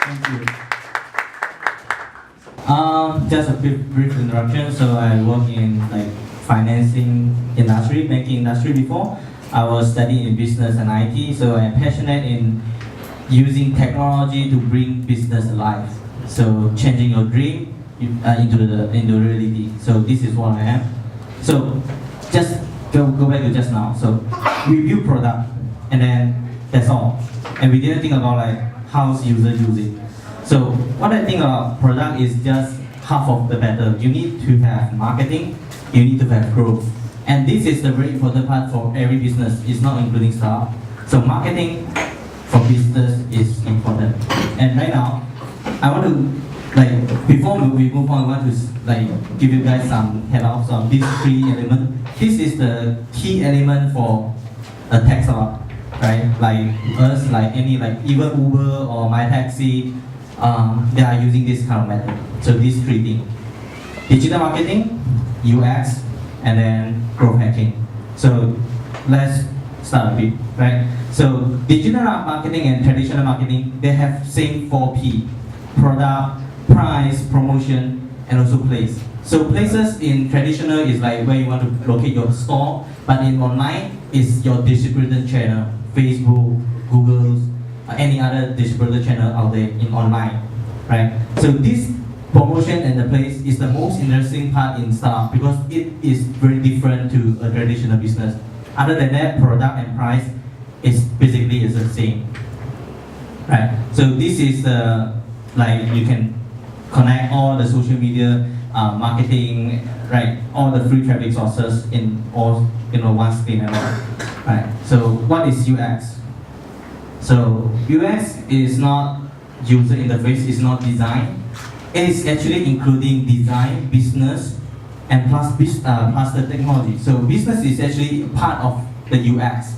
Thank you. Just a brief introduction. So I work in like financing industry, banking industry before. I was studying in business and IT, so I'm passionate in using technology to bring business alive. So changing your dream into reality. So this is what I am. So just go back to just now. So we build product, and then that's all. And we didn't think about like how user use it. So what I think about product is just half of the battle. You need to have marketing, you need to have growth. And this is the very important part for every business. It's not including startup. So marketing for business is important. And right now, I want to before we move on, I want to give you guys some head-ups on these three elements. This is the key element for a tech startup, right? Like us, even Uber or My Taxi, they are using this kind of method. So these three things: digital marketing, UX, and then growth hacking. So let's start a bit, right? So digital marketing and traditional marketing, they have same 4P: product, price, promotion, and also place. So places in traditional is like where you want to locate your store, but in online is your distributed channel: Facebook, Google, any other distributed channel out there in online, right? So this promotion and the place is the most interesting part in startup because it is very different to a traditional business. Other than that, product and price is basically the same, right? So this is you can connect all the social media marketing, right? All the free traffic sources in all one screen and all, right? So what is UX? So UX is not user interface, it's not design. It is actually including design, business, and plus the technology. So business is actually part of the UX.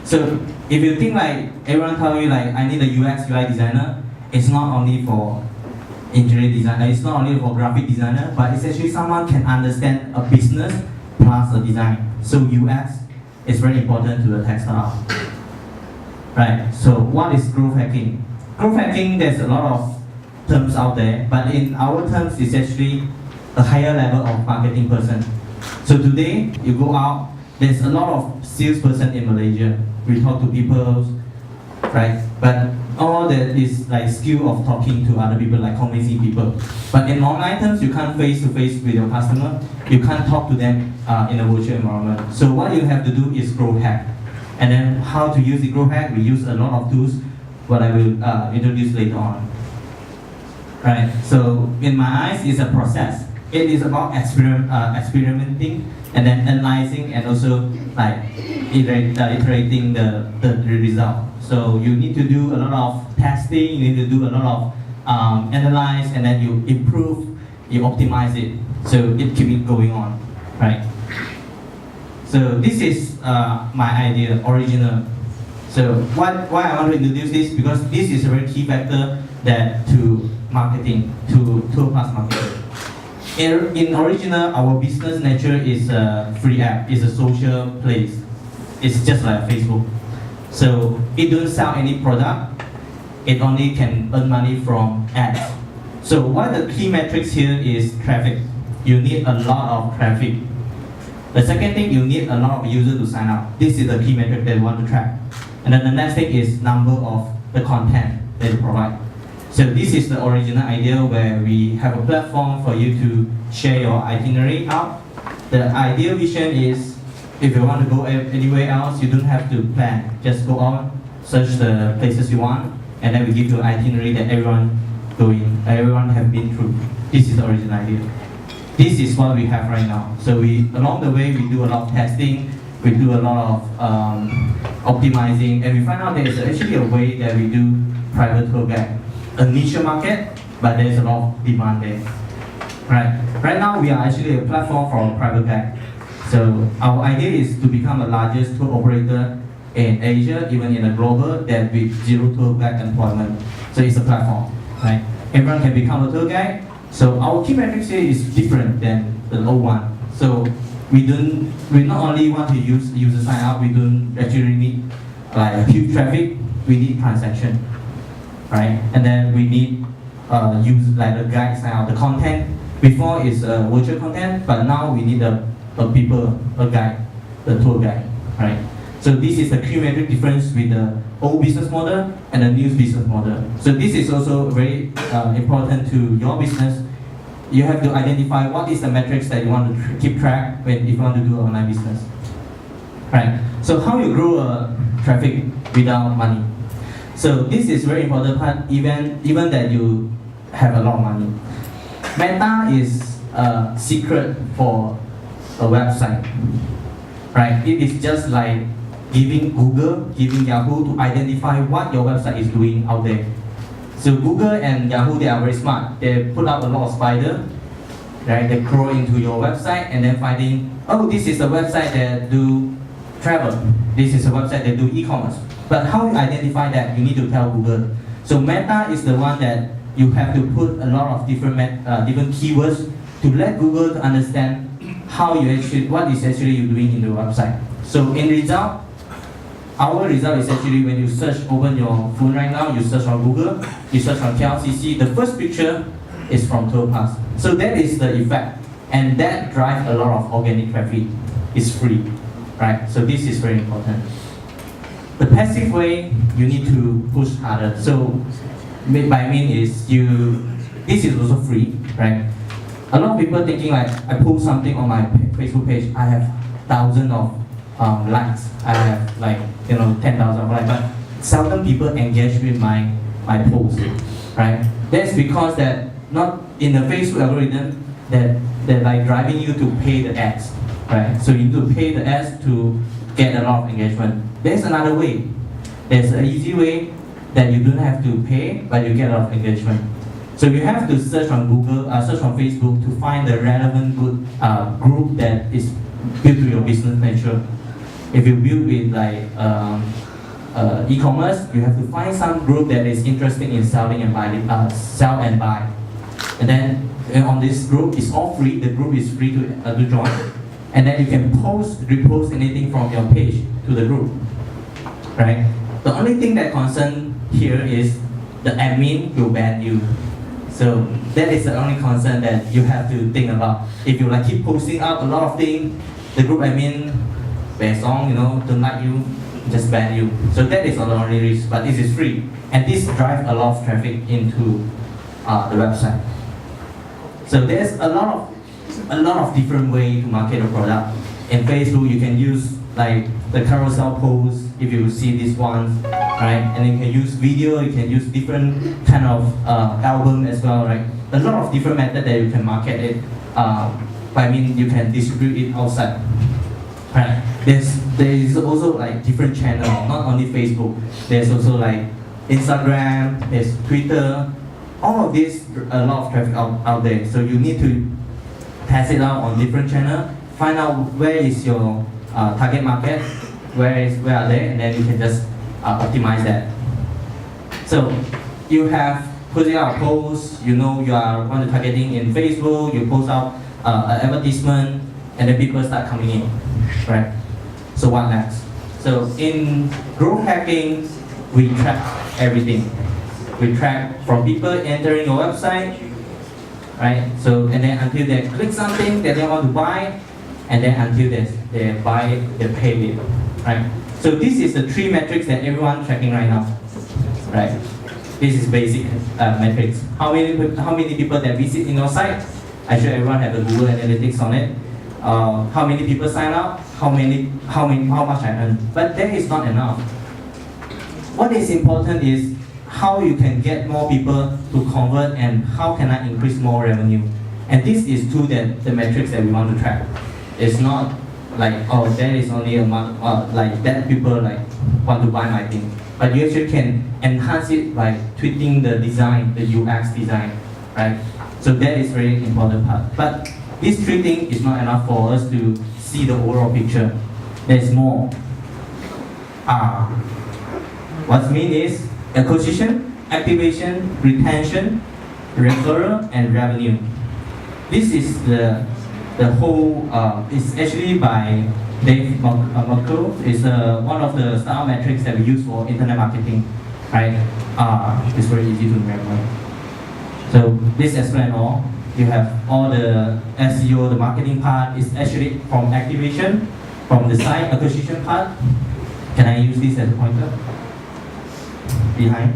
So if you think like everyone tell you like I need a UX UI designer, it's not only for interior designer, it's not only for graphic designer, but it's actually someone can understand a business plus a design. So UX is very important to the tech startup. Right, so what is growth hacking? Growth hacking, there's a lot of terms out there, but in our terms, it's actually a higher level of marketing person. So today, you go out, there's a lot of salesperson in Malaysia. We talk to people, right? But all that is like skill of talking to other people, like convincing people. But in online terms, you can't face-to-face with your customer. You can't talk to them in a virtual environment. So what you have to do is growth hack. And then how to use the growth hack, we use a lot of tools, what I will introduce later on. Right, so in my eyes, it's a process. It is about experimenting and then analyzing and also iterating the result. So you need to do a lot of testing, you need to do a lot of analyze, and then you improve, you optimize it. So it keeps going on, right? So this is my idea, original. So why I want to introduce this, because this is a very key factor that to marketing, to plus marketing. In original, our business nature is a free app, it's a social place. It's just like Facebook. So it doesn't sell any product, it only can earn money from ads. So one of the key metrics here is traffic. You need a lot of traffic. The second thing, you need a lot of users to sign up. This is the key metric that you want to track. And then the next thing is number of the content that you provide. So this is the original idea where we have a platform for you to share your itinerary out. The ideal vision is if you want to go anywhere else, you don't have to plan. Just go out, search the places you want, and then we give you an itinerary that everyone have been through. This is the original idea. This is what we have right now. So along the way, we do a lot of testing, we do a lot of optimizing, and we find out there's actually a way that we do private tour guide. A niche market, but there's a lot of demand there. Right now, we are actually a platform for private guide. So our idea is to become the largest tour operator in Asia, even in the global, that with zero tour guide employment. So it's a platform, right? Everyone can become a tour guide. So our key metrics here is different than the old one. So we not only want to use user sign up, we don't actually need like a huge traffic, we need transaction. right? And then we need use like the guides now, the content. Before is virtual content, but now we need a guide, the tour guide, right? So this is the key metric difference with the old business model and the new business model. So this is also very important to your business. You have to identify what is the metrics that you want to keep track if you want to do online business, right? So how you grow traffic without money? So this is very important part, even that you have a lot of money. Meta is a secret for a website, right? It is just like giving Google, giving Yahoo to identify what your website is doing out there. So Google and Yahoo, they are very smart. They put out a lot of spider, right? They crawl into your website and then finding, oh, this is a website that do travel. This is a website that do e-commerce. But how you identify that? You need to tell Google. So Meta is the one that you have to put a lot of different keywords to let Google to understand what is actually you doing in the website. So in result, our result is actually when you open your phone right now, you search on Google, you search on KLCC, the first picture is from Tour Plus. So that is the effect, and that drives a lot of organic traffic. It's free, right? So this is very important. The passive way, you need to push harder. So by mean is this is also free, right? A lot of people thinking like, I post something on my Facebook page, I have thousands of likes, I have like 10,000 likes, but seldom people engage with my post, right? That's because that not in the Facebook algorithm that like driving you to pay the ads, right? So you need to pay the ads to get a lot of engagement. There's another way. There's an easy way that you don't have to pay, but you get a lot of engagement. So you have to search on Google, search on Facebook to find the relevant good group that is built to your business nature. If you build with like e-commerce, you have to find some group that is interested in selling and buy, sell and buy. And then on this group, it's all free. The group is free to join. And then you can repost anything from your page to the group, right? The only thing that concern here is the admin will ban you. So that is the only concern that you have to think about. If you like keep posting out a lot of things, the group admin, based on don't like you, just ban you. So that is the only risk. But this is free, and this drives a lot of traffic into the website. So there's a lot of different ways to market a product. In Facebook, you can use like the carousel post, if you see this one, right? And you can use video, you can use different kind of album as well, right? A lot of different methods that you can market it. You can distribute it outside, right? There is also like different channels, not only Facebook. There's also like Instagram, there's Twitter. All of this, a lot of traffic out there. So you need to test it out on different channels, find out where is your target market, where are they, and then you can just optimize that. So you have putting out posts, you are want to targeting in Facebook, you post out an advertisement, and then people start coming in, right? So what next? So in growth hacking, we track everything. We track from people entering your website, right? So and then until they click something that they want to buy, and then until they buy, they pay it, right? So this is the three metrics that everyone tracking right now, right? This is basic metrics. How many people that visit in your site? I sure everyone have a Google Analytics on it. How many people sign up? How much I earn? But that is not enough. What is important is how you can get more people to convert and how can I increase more revenue. And this is the metrics that we want to track. It's not like, oh, there is only a month, like that people like want to buy my thing. But you actually can enhance it by tweaking the design, the UX design, right? So that is very important part. But this three things is not enough for us to see the overall picture. There's more. What mean is acquisition, activation, retention, referral, and revenue. This is the whole. It's actually by Dave Marco. It's one of the star metrics that we use for internet marketing. right? It's very easy to remember. So this explain all. You have all the SEO, the marketing part is actually from activation, from the site acquisition part. Can I use this as a pointer? Behind,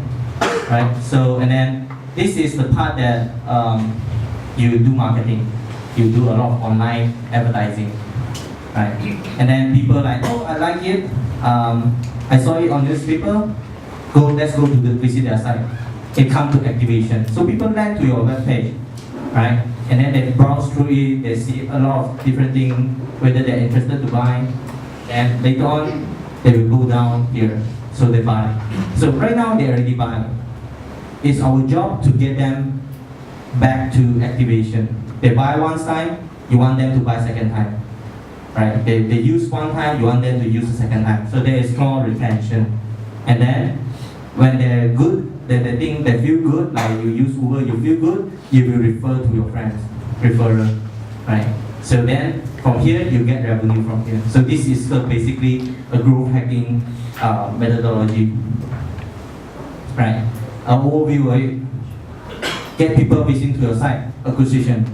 right? So and then this is the part that you do marketing. You do a lot of online advertising, right? And then people like, oh, I like it. I saw it on newspaper. Let's go to visit their site. It comes to activation. So people land to your web page, right? And then they browse through it. They see a lot of different things, whether they're interested to buy. And later on, they will go down here. So they buy. So right now they already buy. It's our job to get them back to activation. They buy one time, you want them to buy second time, right? They use one time, you want them to use the second time. So there is called retention. And then when they're good, they feel good, like you use Uber, you feel good, you will refer to your friends, referral, right? So then from here you get revenue from here. So this is basically a growth hacking methodology, right? An overview, get people visiting to your site, acquisition.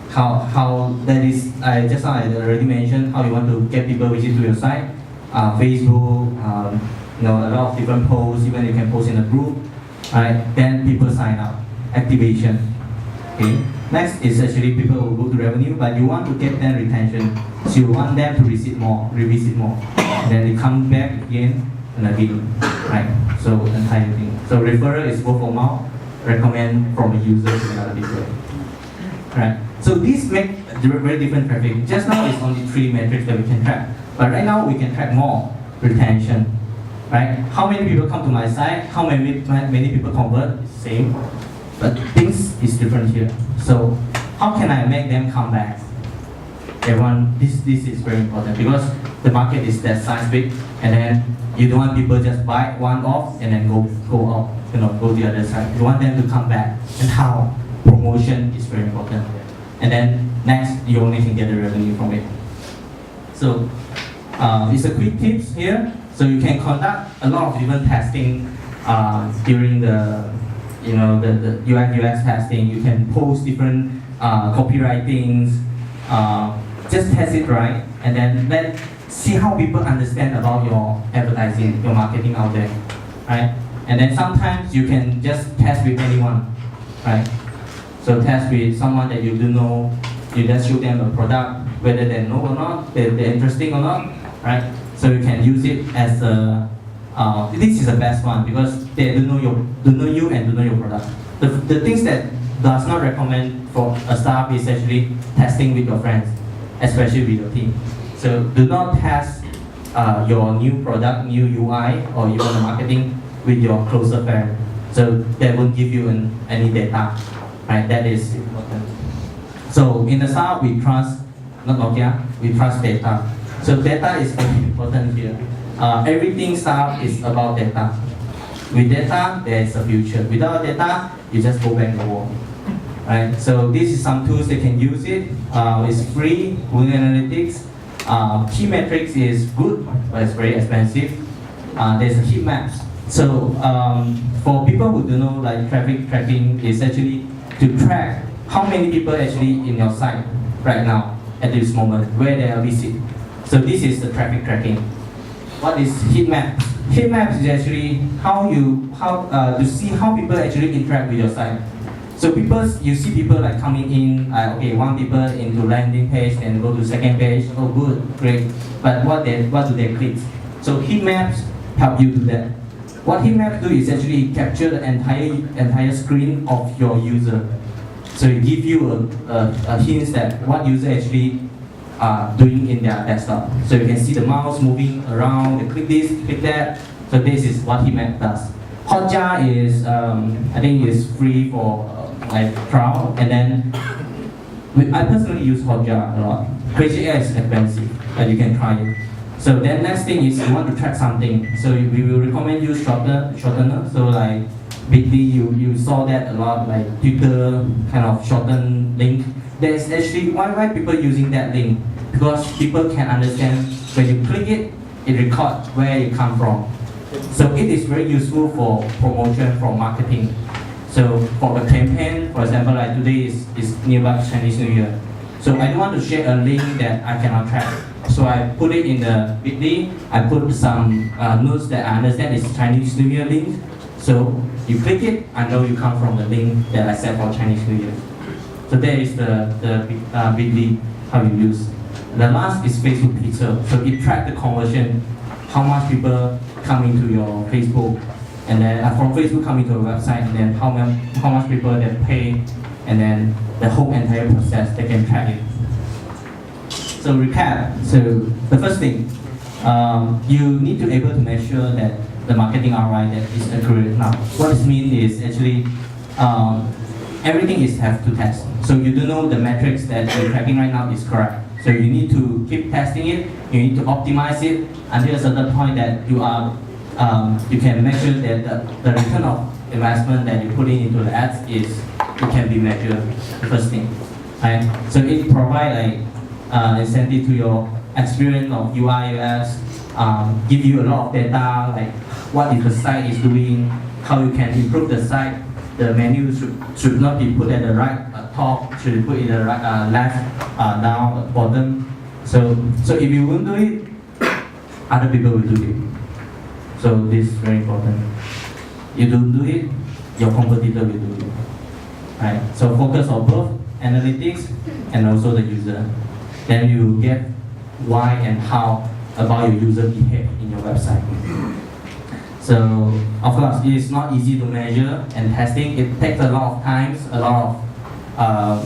How that is, I already mentioned how you want to get people visit to your site, Facebook, a lot of different posts, even you can post in a group, right? Then people sign up, activation. Okay. Next is actually people will go to revenue, but you want to get them retention, so you want them to revisit more, and then they come back again and again, right? So entire thing. So referral is word of mouth, recommend from a user to another people, right? So these make very different traffic. Just now it's only 3 metrics that we can track, but right now we can track more retention, right? How many people come to my site? How many people convert? Same, but things is different here. So how can I make them come back? Everyone, this is very important because the market is that size big, and then you don't want people just buy one off and then go out, go the other side. You want them to come back, and how? Promotion is very important. And then next, you only can get the revenue from it. So it's a quick tips here. So you can conduct a lot of different testing during the UX testing. You can post different copywritings. Just test it right, and then let's see how people understand about your advertising, your marketing out there, right? And then sometimes you can just test with anyone, right? So test with someone that you do know, you just show them a product, whether they know or not, they're interesting or not, right? So you can use it as a, this is the best one because they do know you and do know your product. The things that does not recommend for a startup is actually testing with your friends, especially with your team. So do not test your new product, new UI, or even the marketing with your closer friend. So that won't give you any data. Right, that is important. So in the startup, we trust, not Nokia, we trust data. So data is very important here. Everything startup is about data. With data, there is a future. Without data, you just go back the wall. Right? So this is some tools they can use it. It's free, Google Analytics. Key metrics is good, but it's very expensive. There's a heat maps. So for people who don't know, like traffic tracking is actually to track how many people actually in your site right now at this moment, where they are visit. So this is the traffic tracking. What is heat map? Heat maps is actually how to see how people actually interact with your site. So you see people like coming in, okay, one people into landing page and go to second page. Oh, good, great. But what do they click? So heat maps help you do that. What heat maps do is actually capture the entire screen of your user. So it gives you a hint that what user actually doing in their desktop. So you can see the mouse moving around, they click this, click that. So this is what heat map does. Hotjar is, I think is free for like trial, and then I personally use Hotjar a lot. Crazy Air is expensive, but you can try it. So then next thing is you want to track something. So we will recommend you shortener. So like Bitly, you saw that a lot, like Twitter kind of shorten link. There's actually why people using that link, because people can understand when you click it, it records where you come from. So it is very useful for promotion, for marketing. So for the campaign, for example, like today is nearby Chinese New Year. So I don't want to share a link that I cannot track. So I put it in the bit.ly. I put some notes that I understand is Chinese New Year link. So you click it, I know you come from the link that I set for Chinese New Year. So that is the bit.ly how you use. The last is Facebook Pixel. So it tracks the conversion, how much people come into your Facebook, and then from Facebook come into a website, and then how much people that pay, and then the whole entire process they can track it. So recap. So the first thing, you need to be able to make sure that the marketing ROI that is accurate. Now, what this means is actually everything is have to test. So you don't know the metrics that you're tracking right now is correct. So you need to keep testing it. You need to optimize it until a certain point that you are you can make sure that the return of investment that you put into the ads is it can be measured. The first thing, right? So it provides like incentive to your experience of UI UX, give you a lot of data like what is the site is doing, how you can improve the site. The menu should not be put at the right top, should be put in the right left down bottom. So if you won't do it, other people will do it. So this is very important. You don't do it, your competitor will do it. Right? So focus on both analytics and also the user. Then you get why and how about your user behave in your website. So of course it is not easy to measure and testing. It takes a lot of time, a lot of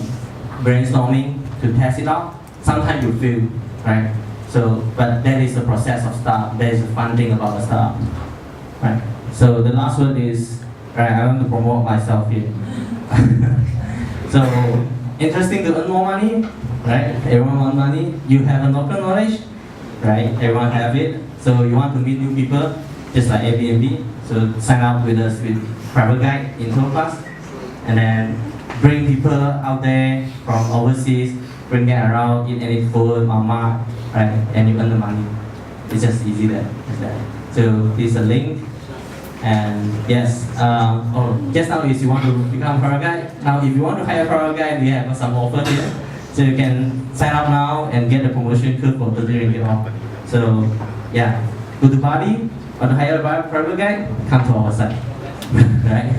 brainstorming to test it out. Sometimes you fail, right? So, but that is the process of startup. That is the fun thing about the startup, right? So the last word is, right, I want to promote myself here. So, interesting to earn more money, right? Everyone wants money. You have a local knowledge, right? Everyone have it. So you want to meet new people, just like Airbnb. So sign up with us with private guide in tour class, and then bring people out there from overseas, bring them around, eat any food, mama, right? And you earn the money. It's just easy there. So this is a link. And yes, just now is you want to become a private guide. Now if you want to hire a private guide, we have some offer here. So you can sign up now and get the promotion code for 30 ringgit off. So yeah, go to Bali, want to hire a private guide, come to our site. Right?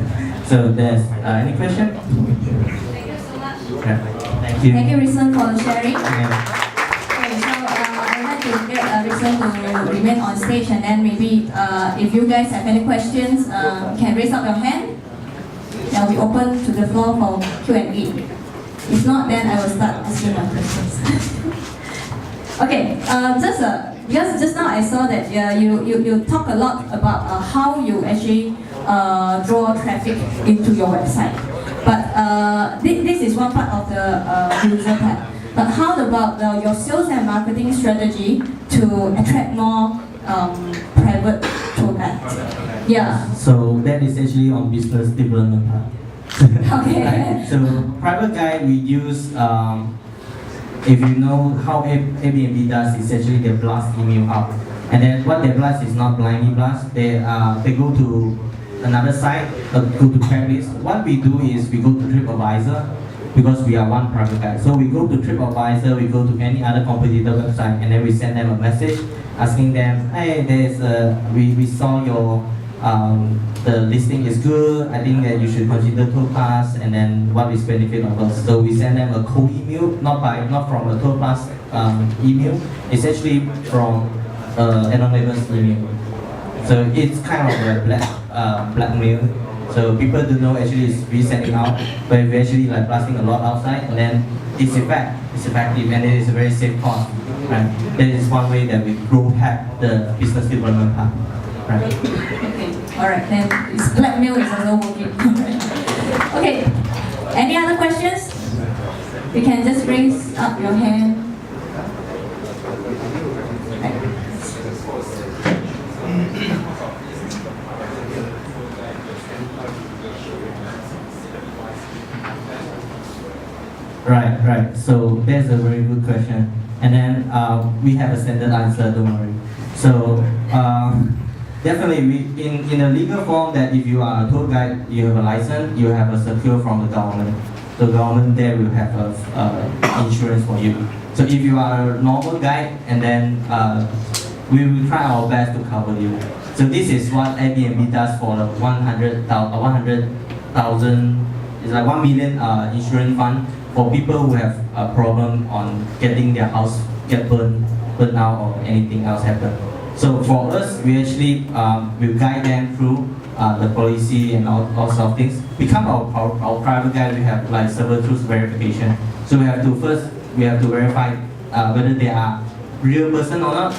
So there's any question? Thank you so much. Yeah. Thank you. Thank you, Rickson, for sharing. Yeah. Okay, so I'd like to get Rickson to remain on stage, and then maybe if you guys have any questions, you can raise up your hand. Then we open to the floor for Q&A. If not, then I will start asking my questions. Okay, because just now I saw that you talk a lot about how you actually draw traffic into your website. But this is one part of the user part. But how about your sales and marketing strategy to attract more private tour guides? Yeah. So that is actually on business development part. Okay. Right? So private guide we use, if you know how Airbnb does, is actually they blast email out. And then what they blast is not blindly blast. They go to another site, go to Craigslist. What we do is we go to TripAdvisor, because we are one private guide. So we go to TripAdvisor, we go to any other competitor website, and then we send them a message asking them, hey, we saw your the listing is good. I think that you should consider tour class, and then what is benefit of us. So we send them a cold email, not from a tour class email. It's actually from anonymous email. So it's kind of a blackmail. So people don't know actually we sending out, but we're actually like blasting a lot outside, and then it's effective, and it is a very safe cost. Right? That is one way that we grow hack the business development part. Right? Okay. All right. Then it's blackmail is also working. Okay. Any other questions? You can just raise up your hand. Right. So that's a very good question. And then we have a standard answer, don't worry. So Definitely, in a legal form that if you are a tour guide, you have a license, you have a secure from the government. The government there will have a insurance for you. So if you are a normal guide, and then we will try our best to cover you. So this is what Airbnb does for 100,000. It's like 1 million insurance fund for people who have a problem on getting their house get burned out or anything else happen. So for us, we actually will guide them through the policy and all sorts of things. Become our private guide, we have like several tools verification. So we have to verify whether they are real person or not,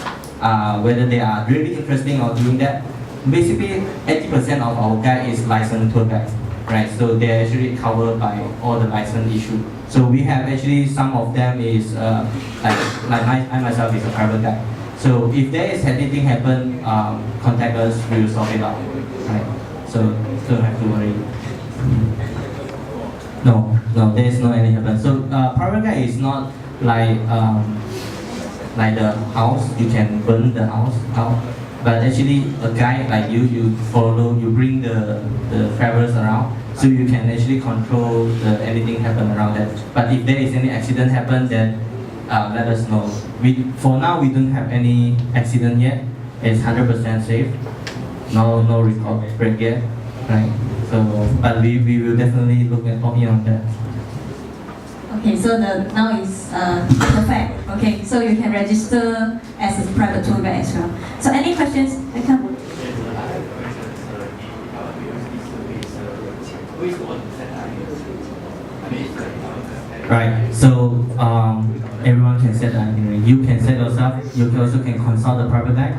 whether they are really interesting or doing that. Basically, 80% of our guide is licensed tour guides, right? So they're actually covered by all the license issue. So we have actually some of them is I myself is a private guide. So if there is anything happen, contact us, we will sort it out, right? So don't have to worry. No, there is no any happen. So private guide is not like the house, you can burn the house out. But actually a guide like you bring the travelers around, so you can actually control anything happen around that. But if there is any accident happen, then let us know. For now we don't have any accident yet. It's 100% safe. No record break yet, right? So, but we will definitely look at on that. Okay, so now is perfect. Okay, so you can register as a private tour guide as well. So any questions? Come. Right. So everyone can set the itinerary. You can set yourself. You also can consult the private guide.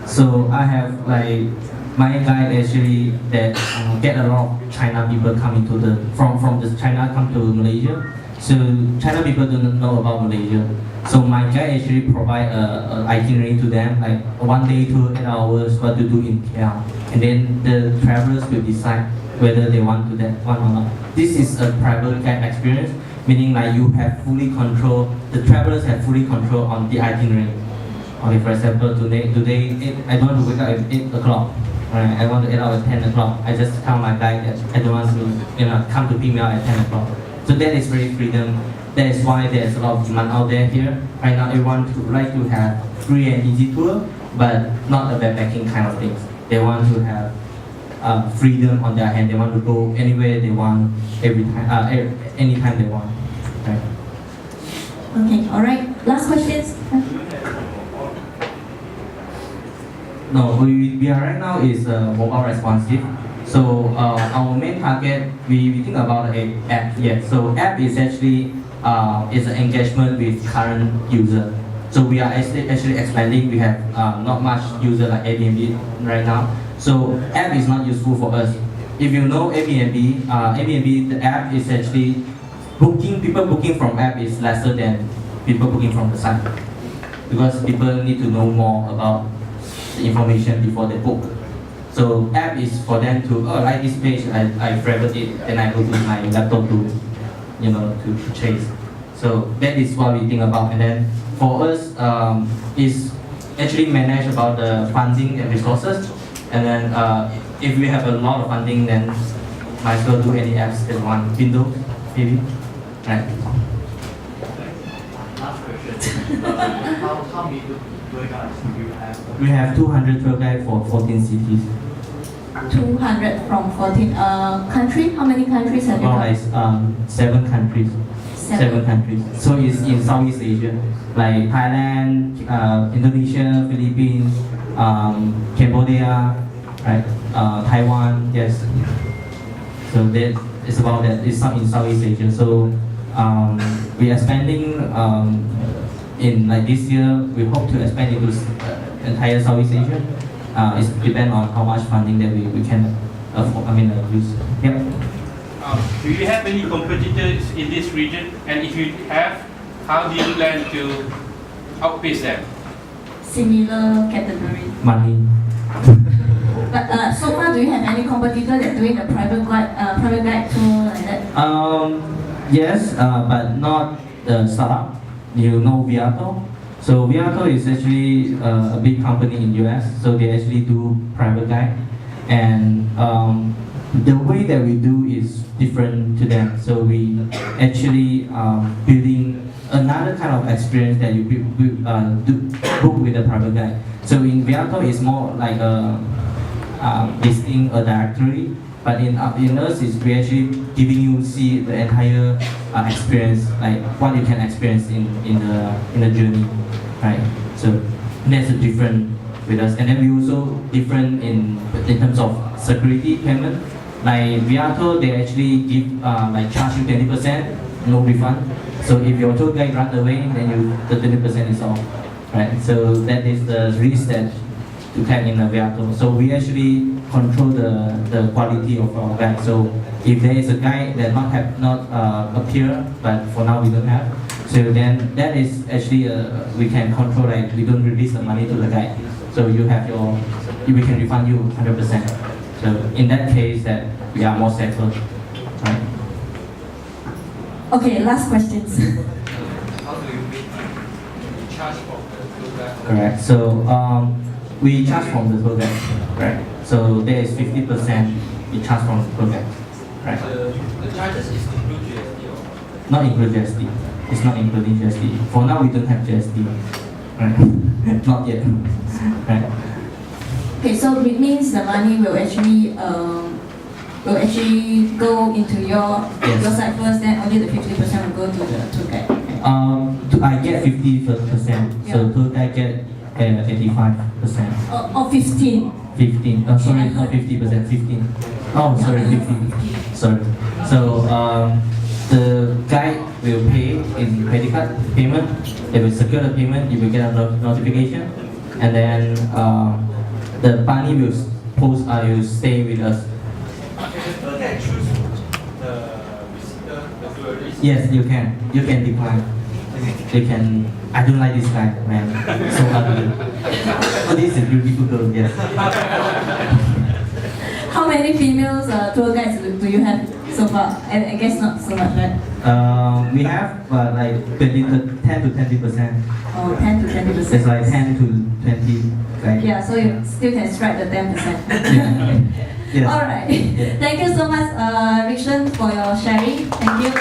So I have like my guide actually that get a lot of China people coming to from the China come to Malaysia. So China people don't know about Malaysia. So my guide actually provide a itinerary to them, like 1 day tour, 8 hours, what to do in KL. And then the travelers will decide whether they want to that one or not. This is a private guide experience, meaning like you have fully control, the travelers have fully control on the itinerary. Okay, for example, today I don't want to wake up at 8 o'clock. Right, I want to get out at 10 o'clock. I just tell my guide that I don't want to come to pick me up at 10 o'clock. So that is very freedom. That is why there's a lot of demand out there here. Right now, everyone would like to have free and easy tour, but not a backpacking kind of things. They want to have freedom on their hand. They want to go anywhere they want, anytime they want. Right. Okay, all right. Last questions. No, we are right now is mobile responsive. So our main target, we think about an app yet. So app is actually is an engagement with current user. So we are actually expanding. We have not much user like Airbnb right now. So app is not useful for us. If you know Airbnb, the app is actually people booking from app is lesser than people booking from the site, because people need to know more about the information before they book. So app is for them to like this page, I favorite it, then I go to my laptop to chase. So that is what we think about. And then for us is actually manage about the funding and resources. And then if we have a lot of funding, then might as well do any apps that want Windows maybe, right? Last question. How many tour guides do you have? We have 200 tour guides for 14 cities. 200 from 14 country. How many countries have you Well, got? like 7 countries. Seven countries. So it's in Southeast Asia, like Thailand, Indonesia, Philippines, Cambodia, right? Taiwan. Yes. So that it's about that. It's in Southeast Asia. So we are expanding in like this year. We hope to expand into entire Southeast Asia. It depends on how much funding that we can afford, use. Yep. Do you have any competitors in this region? And if you have, how do you plan to outpace them? Similar category. Money. But so far, do you have any competitor that doing the private guide tour like that? Yes, but not the startup. You know Viato. So Viato is actually a big company in US. So they actually do private guide, and the way that we do is different to them. So we actually building another kind of experience that you do book with a private guide. So in Viato, it's more like a listing a directory, but in us, is we actually giving you see the entire experience, like what you can experience in the journey, right? So that's a different with us, and then we also different in terms of security payment. Like Viato, they actually give like charge you 20%, no refund. So if your tour guide run away, then the 20% is off, right? So that is the risk that to take in a Viato. So we actually control the quality of our guide. So if there is a guide that not appear, but for now we don't have, so then that is actually we can control, like we don't release the money to the guide. So you have we can refund you 100%. So in that case, that we are more safer, right? Okay, last questions. How do you make charge from the tour guide? Correct. So we charge from the tour guide, right? So there is 50% we charge from the tour guide, right? The charges is include GST or? Not include GST. It's not including GST. For now, we don't have GST, right? Not yet, right? Okay, so it means the money will actually go into your side first, then only the 50% will go to the tour guide. I get 50%, so tour guide get 85%. Or 15. 15. Oh, sorry, not 50%. 15. Oh, sorry, 15. Sorry. So the guide will pay in credit card payment. They will secure the payment. You will get a notification, and then the money will stay with us. Can I choose the visitor, the tourist? Yes, you can. You can decline. You can. I don't like this guy, man. So ugly. Oh, this is a beautiful girl. Yes. How many female tour guides do you have so far? I guess not so much, right? We have like 10 to 20%. Oh, 10 to 20%. It's like 10 to 20. Like, Yeah, so you still can strike the 10%. Yes. All right. Yeah. Thank you so much, Rickson, for your sharing. Thank you.